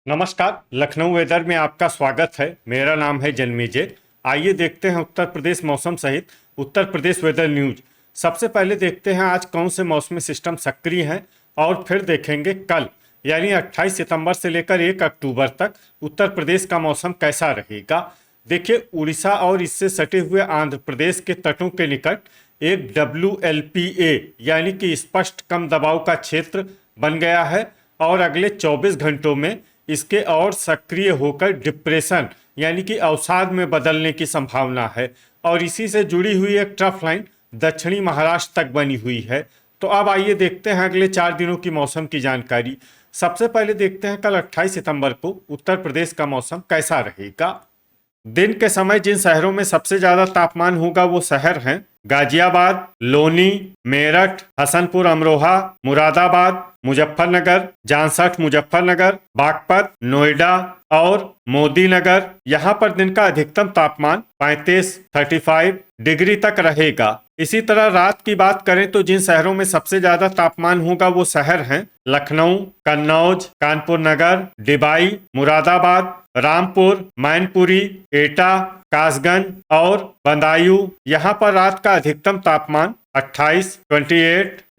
नमस्कार। लखनऊ वेदर में आपका स्वागत है। मेरा नाम है जन्मेजय। आइए देखते हैं उत्तर प्रदेश मौसम सहित उत्तर प्रदेश वेदर न्यूज। सबसे पहले देखते हैं आज कौन से मौसमी सिस्टम सक्रिय हैं और फिर देखेंगे कल यानी 28 सितंबर से लेकर 1 अक्टूबर तक उत्तर प्रदेश का मौसम कैसा रहेगा। देखिए, उड़ीसा और इससे सटे हुए आंध्र प्रदेश के तटों के निकट एक WLPA यानी कि स्पष्ट कम दबाव का क्षेत्र बन गया है और अगले 24 घंटों में इसके और सक्रिय होकर डिप्रेशन यानी कि अवसाद में बदलने की संभावना है और इसी से जुड़ी हुई एक ट्रफ लाइन दक्षिणी महाराष्ट्र तक बनी हुई है। तो अब आइए देखते हैं अगले 4 दिनों की मौसम की जानकारी। सबसे पहले देखते हैं कल 28 सितंबर को उत्तर प्रदेश का मौसम कैसा रहेगा। दिन के समय जिन शहरों में सबसे ज्यादा तापमान होगा वो शहर हैं गाजियाबाद, लोनी, मेरठ, हसनपुर अमरोहा, मुरादाबाद, मुजफ्फरनगर, जामशेद मुजफ्फरनगर, बागपत, नोएडा और मोदी नगर। यहाँ पर दिन का अधिकतम तापमान 35 डिग्री तक रहेगा। इसी तरह रात की बात करें तो जिन शहरों में सबसे ज्यादा तापमान होगा वो शहर हैं लखनऊ, कन्नौज, कानपुर नगर, डिबाई, मुरादाबाद, रामपुर, मैनपुरी, एटा, कासगंज और बदायूं। यहाँ पर रात का अधिकतम तापमान 28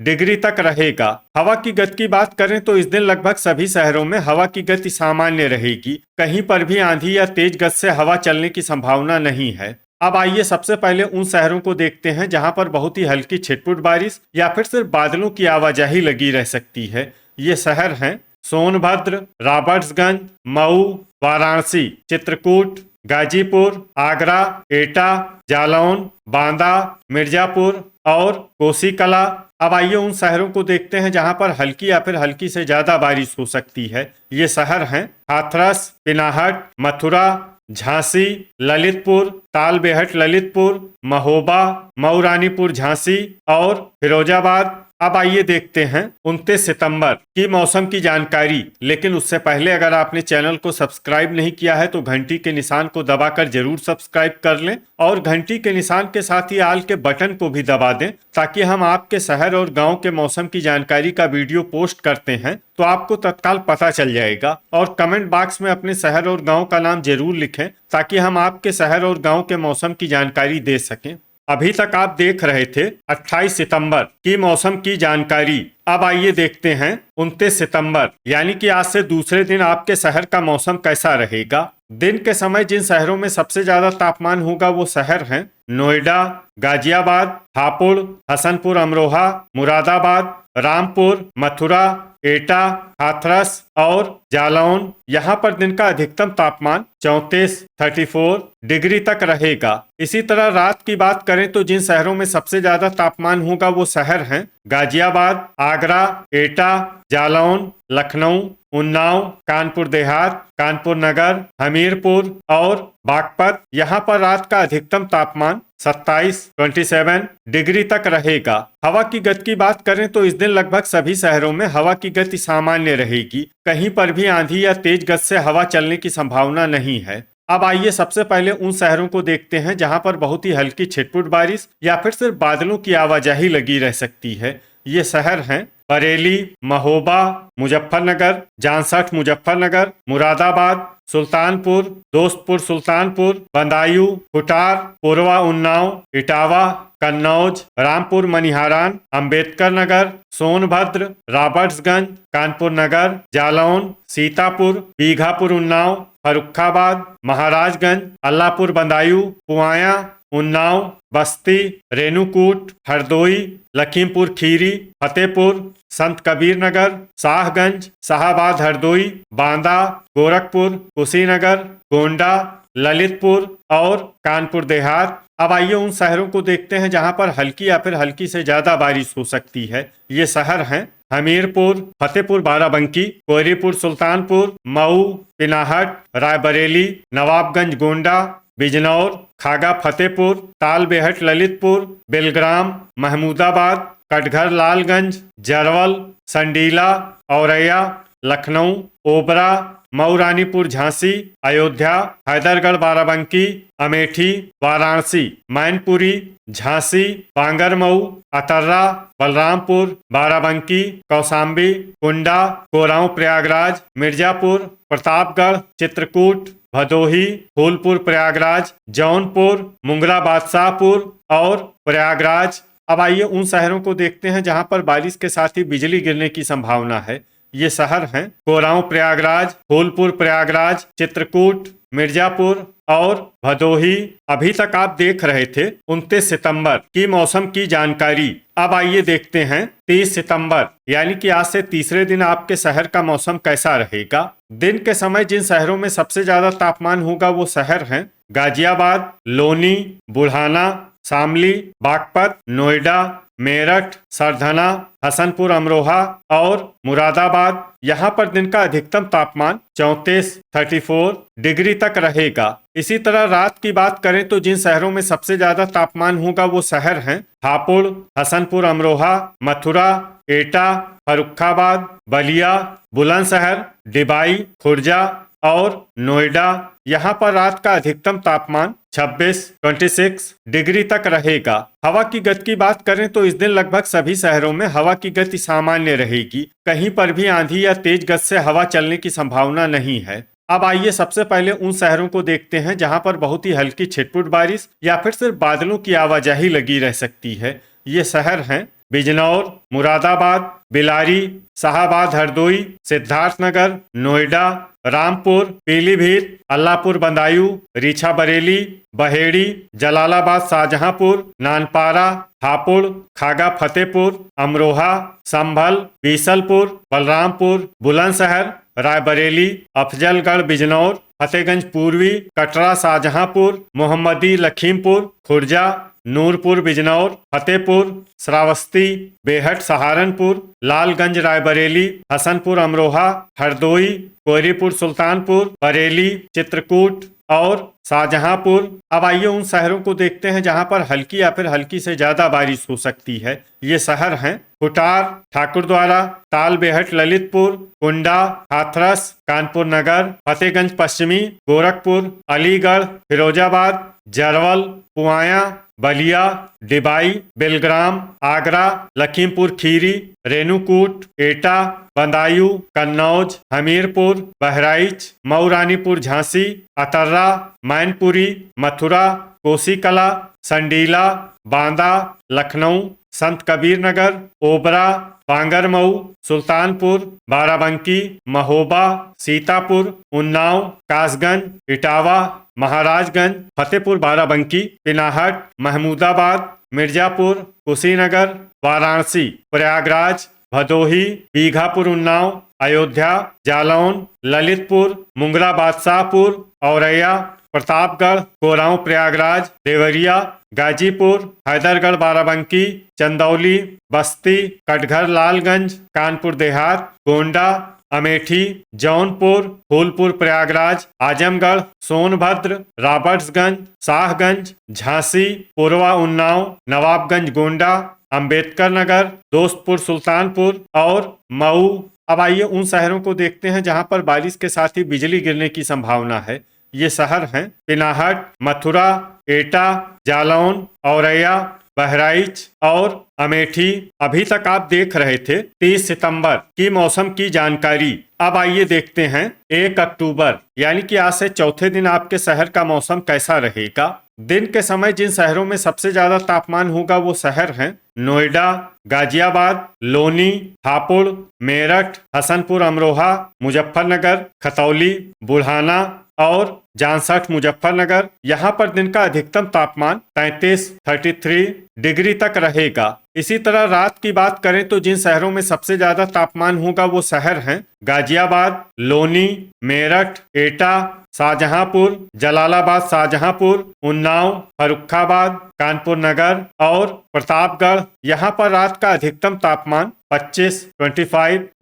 डिग्री तक रहेगा। हवा की गति की बात करें तो इस दिन लगभग सभी शहरों में हवा की गति सामान्य रहेगी। कहीं पर भी आंधी या तेज गति से हवा चलने की संभावना नहीं है। अब आइए सबसे पहले उन शहरों को देखते हैं जहां पर बहुत ही हल्की छिटपुट बारिश या फिर सिर्फ बादलों की आवाजाही लगी रह सकती है। ये शहर हैं सोनभद्र, रॉबर्ट्सगंज, मऊ, वाराणसी, चित्रकूट, गाजीपुर, आगरा, एटा, जालौन, बांदा, मिर्जापुर और कोसीकला। अब आइए उन शहरों को देखते हैं जहां पर हल्की या फिर हल्की से ज्यादा बारिश हो सकती है। ये शहर हैं हाथरस, पिनाहट, मथुरा, झांसी, ललितपुर, तालबेहट ललितपुर, महोबा, मऊरानीपुर झांसी और फिरोजाबाद। अब आइए देखते हैं 29 सितंबर की मौसम की जानकारी। लेकिन उससे पहले अगर आपने चैनल को सब्सक्राइब नहीं किया है तो घंटी के निशान को दबाकर जरूर सब्सक्राइब कर लें और घंटी के निशान के साथ ही आल के बटन को भी दबा दें ताकि हम आपके शहर और गांव के मौसम की जानकारी का वीडियो पोस्ट करते हैं तो आपको तत्काल पता चल जाएगा। और कमेंट बॉक्स में अपने शहर और गांव का नाम जरूर लिखें ताकि हम आपके शहर और गांव के मौसम की जानकारी दे सकें। अभी तक आप देख रहे थे 28 सितंबर की मौसम की जानकारी। अब आइए देखते हैं 29 सितंबर यानी कि आज से दूसरे दिन आपके शहर का मौसम कैसा रहेगा। दिन के समय जिन शहरों में सबसे ज्यादा तापमान होगा वो शहर हैं नोएडा, गाजियाबाद, हापुड़, हसनपुर अमरोहा, मुरादाबाद, रामपुर, मथुरा, एटा, हाथरस और जालौन। यहाँ पर दिन का अधिकतम तापमान 34 डिग्री तक रहेगा। इसी तरह रात की बात करें तो जिन शहरों में सबसे ज्यादा तापमान होगा वो शहर हैं गाजियाबाद, आगरा, एटा, जालौन, लखनऊ, उन्नाव, कानपुर देहात, कानपुर नगर, हमीरपुर और बागपत। यहाँ पर रात का अधिकतम तापमान 27 डिग्री तक रहेगा। हवा की गति की बात करें तो इस दिन लगभग सभी शहरों में हवा की गति सामान्य रहेगी। कहीं पर भी आंधी या तेज गति से हवा चलने की संभावना नहीं है। अब आइए सबसे पहले उन शहरों को देखते हैं जहां पर बहुत ही हल्की छिटपुट बारिश या फिर सिर्फ बादलों की आवाजाही लगी रह सकती है। ये शहर हैं बरेली, महोबा, मुजफ्फरनगर, जामशेद मुजफ्फरनगर, मुरादाबाद, सुल्तानपुर, दोस्तपुर सुल्तानपुर, बदायूं, कुटार, पूर्वा उन्नाव, इटावा, कन्नौज, रामपुर मनिहारान, अंबेडकर नगर, सोनभद्र, रॉबर्ट्सगंज, कानपुर नगर, जालौन, सीतापुर, बीघापुर उन्नाव, फर्रुखाबाद, महाराजगंज, अल्लाहपुर बदायूं, पुआया, उन्नाव, बस्ती, रेणुकूट, हरदोई, लखीमपुर खीरी, फतेहपुर, संत कबीर नगर, शाहगंज, शाहाबाद हरदोई, बांदा, गोरखपुर, कुशीनगर, गोंडा, ललितपुर और कानपुर देहात। अब आइए उन शहरों को देखते हैं जहां पर हल्की या फिर हल्की से ज्यादा बारिश हो सकती है। ये शहर हैं हमीरपुर, फतेहपुर बाराबंकी, कोहरीपुर सुल्तानपुर, मऊ, पिनाहट, रायबरेली, नवाबगंज गोंडा, बिजनौर, खागा फतेहपुर, तालबेहट ललितपुर, बेलग्राम, महमूदाबाद, कटघर लालगंज, जरवल, संडीला, औरैया, लखनऊ, ओबरा, मऊ रानीपुर झांसी, अयोध्या, हैदरगढ़ बाराबंकी, अमेठी, वाराणसी, मैनपुरी, झांसी, बांगरमऊ, अतर्रा, बलरामपुर, बाराबंकी, कौशाम्बी, कुंडा, कोरांव प्रयागराज, मिर्जापुर, प्रतापगढ़, चित्रकूट, भदोही, फूलपुर प्रयागराज, जौनपुर, मुंगरा बादशाहपुर और प्रयागराज। अब आइए उन शहरों को देखते हैं जहां पर बारिश के साथ ही बिजली गिरने की संभावना है। ये शहर हैं कोरांव प्रयागराज, फूलपुर प्रयागराज, चित्रकूट, मिर्जापुर और भदोही। अभी तक आप देख रहे थे 29 सितंबर की मौसम की जानकारी। अब आइए देखते हैं 30 सितंबर यानी कि आज से तीसरे दिन आपके शहर का मौसम कैसा रहेगा। दिन के समय जिन शहरों में सबसे ज्यादा तापमान होगा वो शहर हैं गाजियाबाद, लोनी, बुढ़ाना, शामली, बागपत, नोएडा, मेरठ, सरधना, हसनपुर अमरोहा और मुरादाबाद। यहाँ पर दिन का अधिकतम तापमान 34 डिग्री तक रहेगा। इसी तरह रात की बात करें तो जिन शहरों में सबसे ज्यादा तापमान होगा वो शहर हैं हापुड़, हसनपुर अमरोहा, मथुरा, एटा, फर्रुखाबाद, बलिया, बुलंदशहर, डिबाई, खुर्जा और नोएडा। यहाँ पर रात का अधिकतम तापमान 26 डिग्री तक रहेगा। हवा की गति की बात करें तो इस दिन लगभग सभी शहरों में हवा की गति सामान्य रहेगी। कहीं पर भी आंधी या तेज गति से हवा चलने की संभावना नहीं है। अब आइए सबसे पहले उन शहरों को देखते हैं जहां पर बहुत ही हल्की छिटपुट बारिश या फिर सिर्फ बादलों की आवाजाही लगी रह सकती है। ये शहर हैं बिजनौर, मुरादाबाद, बिलारी, शाहाबाद हरदोई, सिद्धार्थनगर, नोएडा, रामपुर, पीलीभीत, अल्लाहपुर बदायूं, रीछा बरेली, बहेड़ी, जलालाबाद शाहजहांपुर, नानपारा, हापुड़, खागा फतेहपुर, अमरोहा, संभल, बीसलपुर, बलरामपुर, बुलंदशहर, रायबरेली, अफजलगढ़, बिजनौर, फतेहगंज पूर्वी, कटरा, शाहजहांपुर, मोहम्मदी, लखीमपुर, खुर्जा, नूरपुर, बिजनौर, फतेहपुर, श्रावस्ती, बेहट, सहारनपुर, लालगंज, रायबरेली, हसनपुर अमरोहा, हरदोई, कोयरीपुर, सुल्तानपुर, बरेली, चित्रकूट और शाहजहांपुर। अब आइए उन शहरों को देखते हैं जहां पर हल्की या फिर हल्की से ज्यादा बारिश हो सकती है। ये शहर हैं कुटार, ठाकुरद्वारा, तालबेहट, ललितपुर, कुंडा, हाथरस, कानपुर नगर, फतेहगंज पश्चिमी, गोरखपुर, अलीगढ़, फिरोजाबाद, जरवल, पुआया, बलिया, डिबाई, बेलग्राम, आगरा, लखीमपुर खीरी, रेणुकूट, एटा, बदायूं, कन्नौज, हमीरपुर, बहराइच, मऊ रानीपुर झांसी, अतर्रा, मैनपुरी, मथुरा, कोसीकला, संडीला, बांदा, लखनऊ, संत कबीर नगर, ओबरा, बांगरमऊ, सुल्तानपुर, बाराबंकी, महोबा, सीतापुर, उन्नाव, कासगंज, इटावा, महाराजगंज, फतेहपुर बाराबंकी, पिनाहट, महमूदाबाद, मिर्जापुर, कुशीनगर, वाराणसी, प्रयागराज, भदोही, बीघापुर, उन्नाव, अयोध्या, जालौन, ललितपुर, मुंगरा बादशाहपुर, औरैया, प्रतापगढ़, कोरांव प्रयागराज, देवरिया, गाजीपुर, हैदरगढ़ बाराबंकी, चंदौली, बस्ती, कटघर लालगंज, कानपुर देहात, गोंडा, अमेठी, जौनपुर, फूलपुर प्रयागराज, आजमगढ़, सोनभद्र, रॉबर्ट्सगंज, शाहगंज, झांसी, पूर्वा उन्नाव, नवाबगंज गोंडा, अंबेडकर नगर, दोस्तपुर सुल्तानपुर और मऊ। अब आइए उन शहरों को देखते हैं जहां पर बारिश के साथ ही बिजली गिरने की संभावना है। ये शहर हैं पिनाहट, मथुरा, एटा, जालौन, औरैया, बहराइच और अमेठी। अभी तक आप देख रहे थे 30 सितंबर की मौसम की जानकारी। अब आइए देखते हैं 1 अक्टूबर यानी कि आज से चौथे दिन आपके शहर का मौसम कैसा रहेगा। दिन के समय जिन शहरों में सबसे ज्यादा तापमान होगा वो शहर हैं नोएडा, गाजियाबाद, लोनी, हापुड़, मेरठ, हसनपुर अमरोहा, मुजफ्फरनगर, खतौली, बुढ़ाना और जांसठ मुजफ्फरनगर। यहाँ पर दिन का अधिकतम तापमान 33 डिग्री तक रहेगा। इसी तरह रात की बात करें तो जिन शहरों में सबसे ज्यादा तापमान होगा वो शहर हैं गाजियाबाद, लोनी, मेरठ, एटा, शाहजहांपुर, जलालाबाद शाहजहांपुर, उन्नाव, फर्रुखाबाद, कानपुर नगर और प्रतापगढ़। यहाँ पर रात का अधिकतम तापमान 25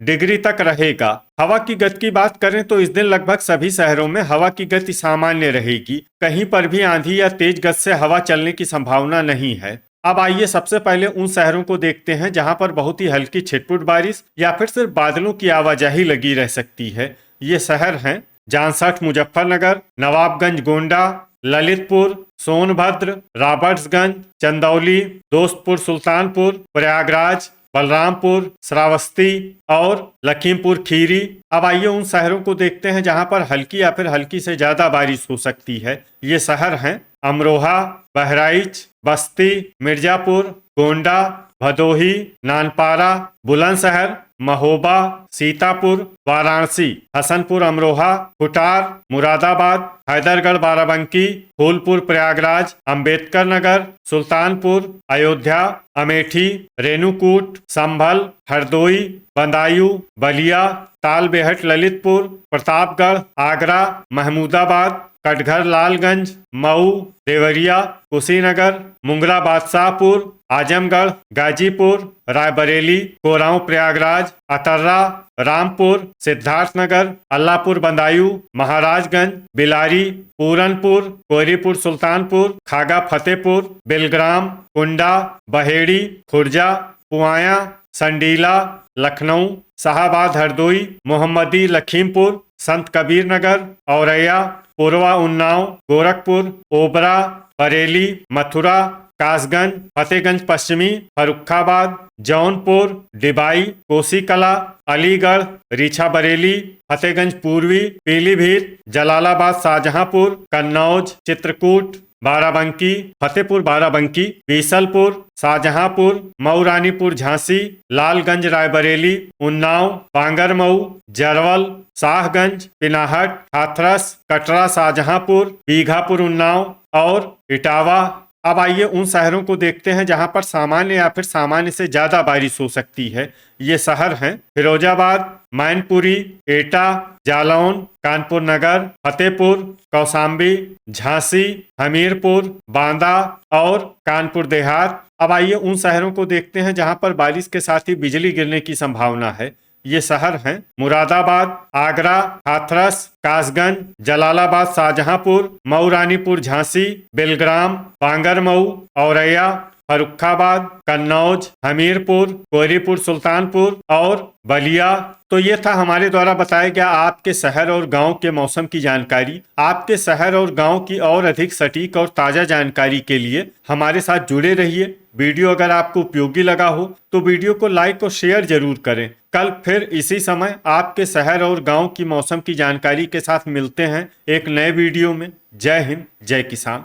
डिग्री तक रहेगा। हवा की गति की बात करें तो इस दिन लगभग सभी शहरों में हवा की गति सामान्य रहेगी। कहीं पर भी आंधी या तेज गति से हवा चलने की संभावना नहीं है। अब आइए सबसे पहले उन शहरों को देखते हैं जहां पर बहुत ही हल्की छिटपुट बारिश या फिर सिर्फ बादलों की आवाजाही लगी रह सकती है। ये शहर हैं जामसठ मुजफ्फरनगर, नवाबगंज गोंडा, ललितपुर, सोनभद्र, रॉबर्ट्सगंज, चंदौली, दोस्तपुर सुल्तानपुर, प्रयागराज, बलरामपुर, श्रावस्ती और लखीमपुर खीरी। अब आइए उन शहरों को देखते हैं जहां पर हल्की या फिर हल्की से ज्यादा बारिश हो सकती है। ये शहर हैं अमरोहा, बहराइच, बस्ती, मिर्जापुर, गोंडा, भदोही, नानपारा, बुलंदशहर, महोबा, सीतापुर, वाराणसी, हसनपुर अमरोहा, कुटार, मुरादाबाद, हैदरगढ़ बाराबंकी, फूलपुर प्रयागराज, अंबेडकर नगर, सुल्तानपुर, अयोध्या, अमेठी, रेणुकूट, संभल, हरदोई, बदायूं, बलिया, तालबेहट ललितपुर, प्रतापगढ़, आगरा, महमूदाबाद, कटघर लालगंज, मऊ, देवरिया, कुशीनगर, मुंगरा बादशाहपुर, आजमगढ़, गाजीपुर, रायबरेली, कोरांव प्रयागराज, अतर्रा, रामपुर, सिद्धार्थनगर, अल्लाहपुर बदायूं, महाराजगंज, बिलारी, पूरनपुर, कोहरीपुर सुल्तानपुर, खागा फतेहपुर, बिलग्राम, कुंडा, बहेड़ी, खुर्जा, पुआया, संडीला, लखनऊ, शाहाबाद हरदोई, मोहम्मदी लखीमपुर, संत कबीर नगर, औरैया, पूर्वा उन्नाव, गोरखपुर, ओबरा, बरेली, मथुरा, कासगंज, फतेहगंज पश्चिमी, फर्रुखाबाद, जौनपुर, डिबाई, कोसीकला, अलीगढ़, रीछा बरेली, फतेहगंज पूर्वी, पीलीभीत, जलालाबाद शाहजहांपुर, कन्नौज, चित्रकूट, बाराबंकी, फतेहपुर बाराबंकी, बीसलपुर, शाहजहांपुर, मऊ रानीपुर झांसी, लालगंज रायबरेली, उन्नाव, बांगरमऊ, जरवल, शाहगंज, पिनाहट, हाथरस, कटरा शाहजहांपुर, बीघापुर उन्नाव और इटावा। अब आइए उन शहरों को देखते हैं जहां पर सामान्य या फिर सामान्य से ज्यादा बारिश हो सकती है। ये शहर हैं फिरोजाबाद, मैनपुरी, एटा, जालौन, कानपुर नगर, फतेहपुर, कौशाम्बी, झांसी, हमीरपुर, बांदा और कानपुर देहात। अब आइए उन शहरों को देखते हैं जहां पर बारिश के साथ ही बिजली गिरने की संभावना है। ये शहर हैं मुरादाबाद, आगरा, हाथरस, कासगंज, जलालाबाद शाहजहांपुर, मऊ रानीपुर झांसी, बेलग्राम, बांगरमऊ, औरैया, फर्रुखाबाद, कन्नौज, हमीरपुर, कोहरीपुर सुल्तानपुर और बलिया। तो ये था हमारे द्वारा बताया गया आपके शहर और गांव के मौसम की जानकारी। आपके शहर और गांव की और अधिक सटीक और ताज़ा जानकारी के लिए हमारे साथ जुड़े रहिए। वीडियो अगर आपको उपयोगी लगा हो तो वीडियो को लाइक और शेयर जरूर करें। कल फिर इसी समय आपके शहर और गांव की मौसम की जानकारी के साथ मिलते हैं एक नए वीडियो में। जय हिंद, जय किसान।